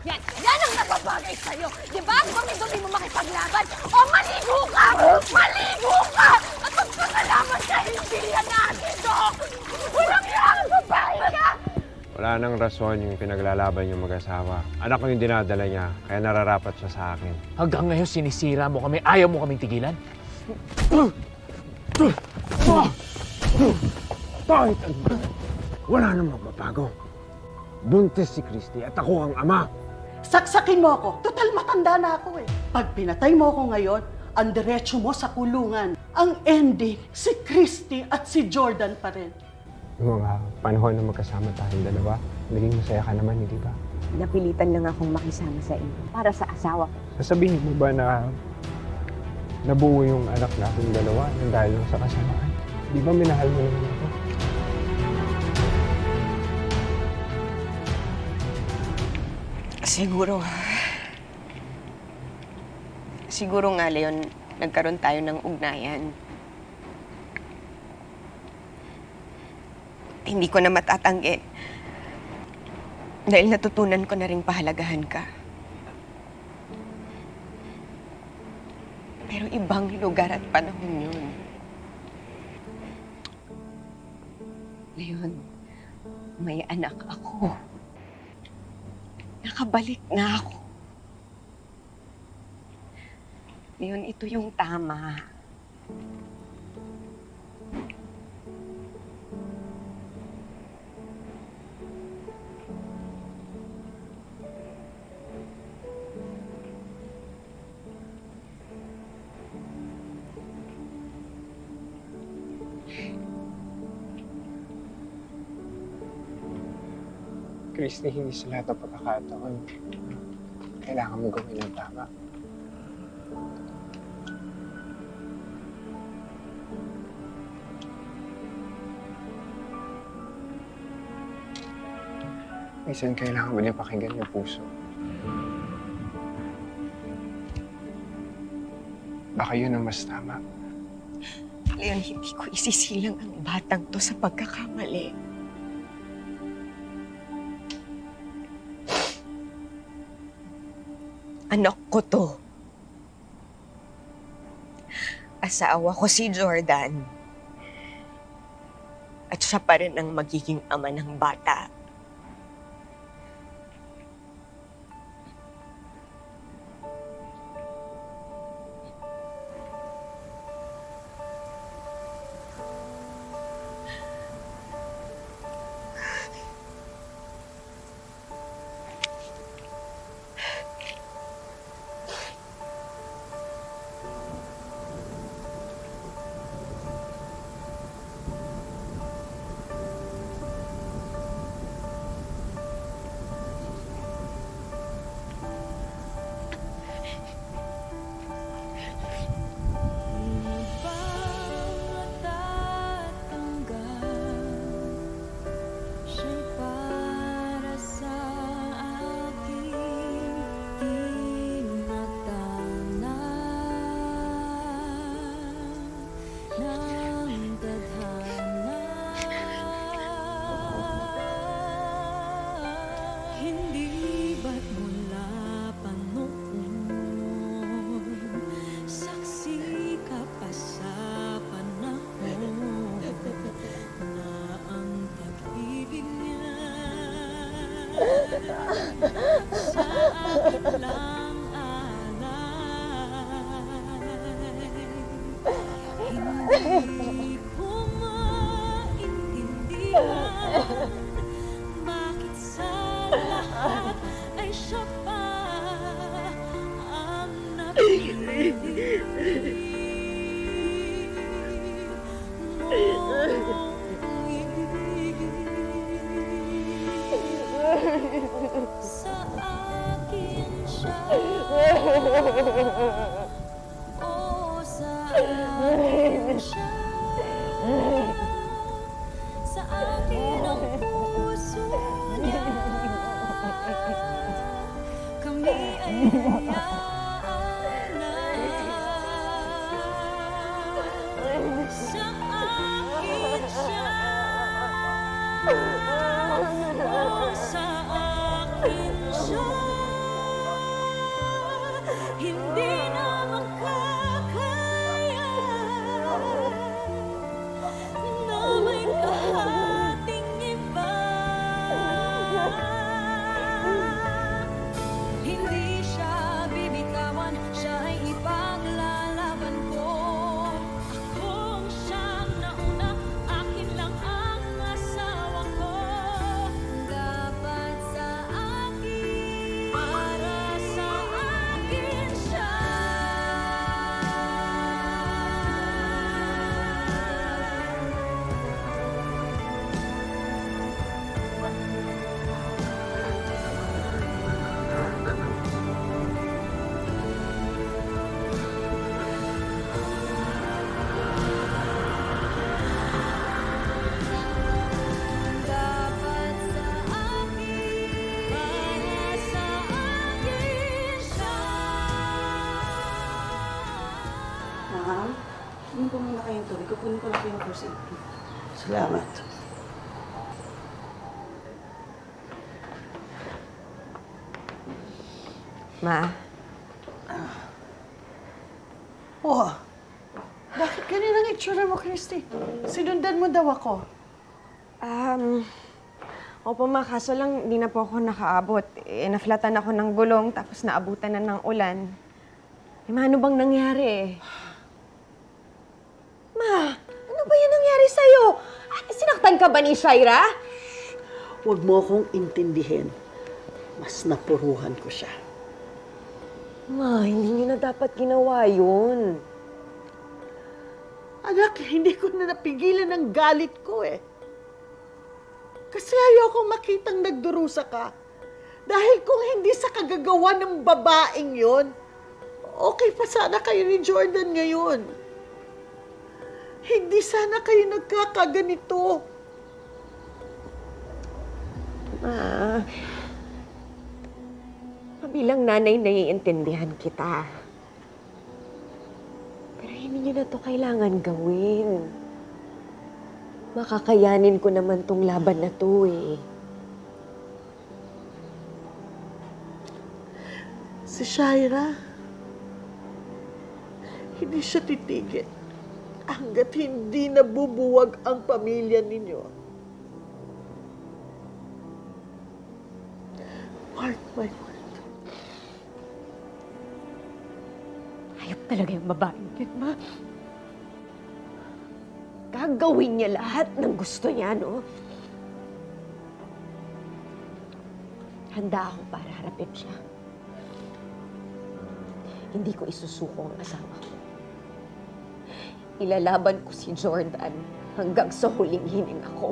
Yan ang nababagay sa'yo. Di ba? Dumi-dumi mo makipaglaban. O maligo ka! Maligo ka! At magpasalamat ka, hindi yan natin, Dok! Walang yan! Babae ka! Wala nang rason yung pinaglalaban yung mag-asawa. Anak ko yung dinadala niya, kaya nararapat siya sa akin. Hanggang ngayon sinisira mo kami, ayaw mo kaming tigilan? Bakit? Wala nang magbabago. Buntis si Christy at ako ang ama. Saksakin mo ako. Total matanda na ako eh. Pag pinatay mo ako ngayon, ang diretso mo sa kulungan. Ang ending, si Christy at si Jordan pa rin. Yung mga panahon na magkasama tayong dalawa, naging masaya ka naman, hindi ba? Napilitan lang akong makisama sa inyo para sa asawa ko. Sasabihin mo ba na nabuo yung anak natin dalawa ng dahil lang sa kasamaan? Di ba minahal mo naman ako? Siguro nga, Leon, nagkaroon tayo ng ugnayan. Hindi ko na matatanggi. Dahil natutunan ko na ring pahalagahan ka. Pero ibang lugar at panahon yun. Leon, may anak ako. Nakabalik na ako. Leon, ito yung tama. Christy, hindi sa lahat ng pagkakataon. Kailangan mo gawin ang tama. Minsan kailangan mo din pakinggan yung puso. Baka yun ang mas tama. Leon, hindi ko isisilang ang batang to sa pagkakamali. Anak ko to. Asawa ko si Jordan. At siya pa rin ang magiging ama ng bata. Sa akin lang alay, hindi ko maintindihan bakit sa lahat ay siya pa ang napili mong ibigin. Sa akin siya, o sa akin siya, sa akin ang puso niya, kami ay hayaan na. Sa akin siya, o sa akin siya, Inom po muna kayong tubig. Kukunin ko lang po yung first aid kit. Salamat. Ma, Oh, bakit ganyan ang itsura mo, Christy? Sinundan mo daw ako. opo ma, kaso lang di na po ako nakaabot. Naflatan ako ng gulong tapos naabutan na ng ulan. Ano bang nangyari? Ma, ano ba yan nangyari sa'yo? Sinaktan ka ba ni Shaira? Huwag mo akong intindihin. Mas napuruhan ko siya. Ma, hindi niyo na dapat ginawa yun. Anak, hindi ko na napigilan ang galit ko eh. Kasi ayoko makitang nagdurusa ka. Dahil kung hindi sa kagagawa ng babaeng yon, okay pa sana kayo ni Jordan ngayon. Hindi sana kayo nagkakaganito. Bilang nanay, naiintindihan kita. Pero hindi niyo na to kailangan gawin. Makakayanin ko naman tong laban na to eh. Si Shaira, hindi siya titigil hanggat hindi nabubuwag ang pamilya ninyo. Mark my word. Hayop talaga yung babaeng yun, ma. Gagawin niya lahat ng gusto niya, no? Handa ako para harapin siya. Hindi ko isusuko ang asawa ko. Ilalaban ko si Jordan hanggang sa huling hininga ko.